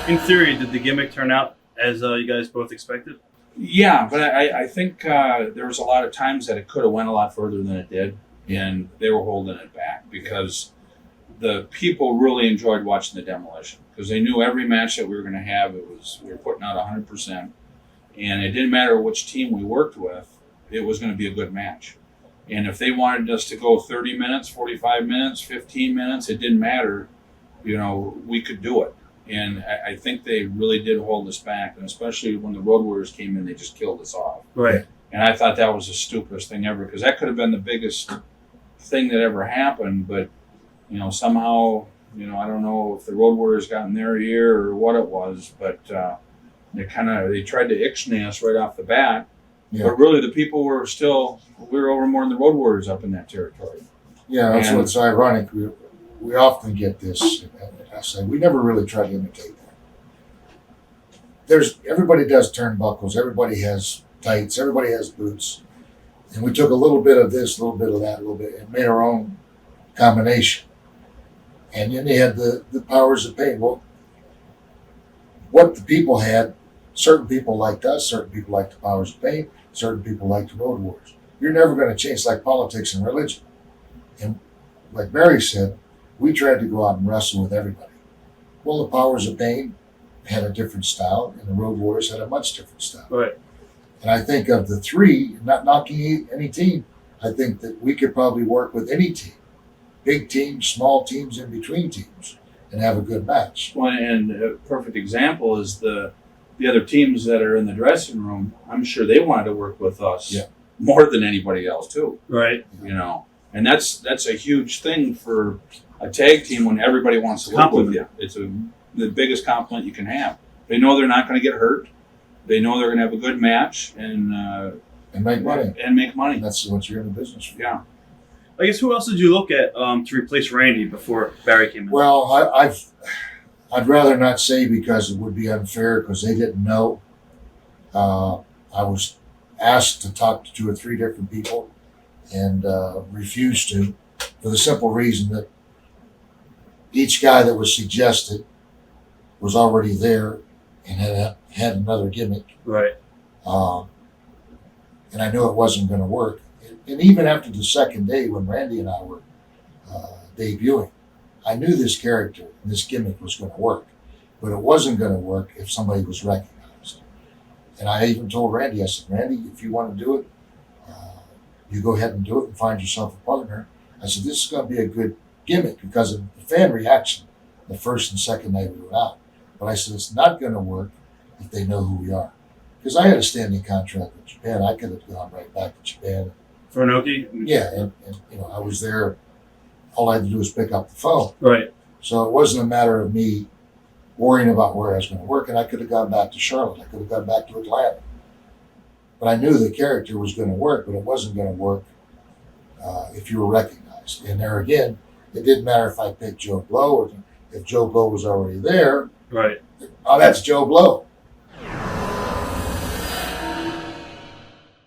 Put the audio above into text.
In theory, did the gimmick turn out as you guys both expected? Yeah, but I think there was a lot of times that it could have went a lot further than it did, and they were holding it back because the people really enjoyed watching the Demolition because they knew every match that we were going to have, we were putting out 100%, and it didn't matter which team we worked with, it was going to be a good match. And if they wanted us to go 30 minutes, 45 minutes, 15 minutes, it didn't matter, we could do it. And I think they really did hold us back, and especially when the Road Warriors came in, they just killed us off. Right. And I thought that was the stupidest thing ever because that could have been the biggest thing that ever happened, but somehow, I don't know if the Road Warriors got in their ear or what it was, but they tried to ixnay us right off the bat. Yeah. But really, the people we were over more than the Road Warriors up in that territory. Yeah, that's what's ironic. We often get this. I say we never really try to imitate that. Everybody does turnbuckles. Everybody has tights. Everybody has boots. And we took a little bit of this, a little bit of that, a little bit, and made our own combination. And then they had the powers of pain. Well, what the people had, certain people liked us, certain people liked the powers of pain, certain people liked the Road Warriors. You're never going to change like politics and religion. And like Barry said, we tried to go out and wrestle with everybody. Well, the powers of pain had a different style, and the Road Warriors had a much different style. Right. And I think of the three, not knocking any team, I think that we could probably work with any team. Big teams, small teams, in between teams, and have a good match. Well, and a perfect example is the other teams that are in the dressing room. I'm sure they wanted to work with us more than anybody else too. Right. And that's a huge thing for a tag team when everybody wants to work with you. It's the biggest compliment you can have. They know they're not going to get hurt. They know they're going to have a good match and make money. And make money. That's what you're in the business for. Yeah. I guess who else did you look at to replace Randy before Barry came in? Well, I'd rather not say because it would be unfair because they didn't know. I was asked to talk to 2 or 3 different people and refused to for the simple reason that each guy that was suggested was already there and had another gimmick. Right. And I knew it wasn't going to work. And even after the second day when Randy and I were debuting, I knew this character and this gimmick was going to work. But it wasn't going to work if somebody was recognized. And I even told Randy, I said, Randy, if you want to do it, you go ahead and do it and find yourself a partner. I said, this is going to be a good gimmick because of the fan reaction the first and second night we were out. But I said, it's not going to work if they know who we are. Because I had a standing contract with Japan. I could have gone right back to Japan. For Inoki? Yeah, and I was there. All I had to do was pick up the phone. Right. So it wasn't a matter of me worrying about where I was going to work, and I could have gone back to Charlotte. I could have gone back to Atlanta. But I knew the character was going to work, but it wasn't going to work if you were recognized. And there again, it didn't matter if I picked Joe Blow or if Joe Blow was already there. Right. Oh, that's Joe Blow.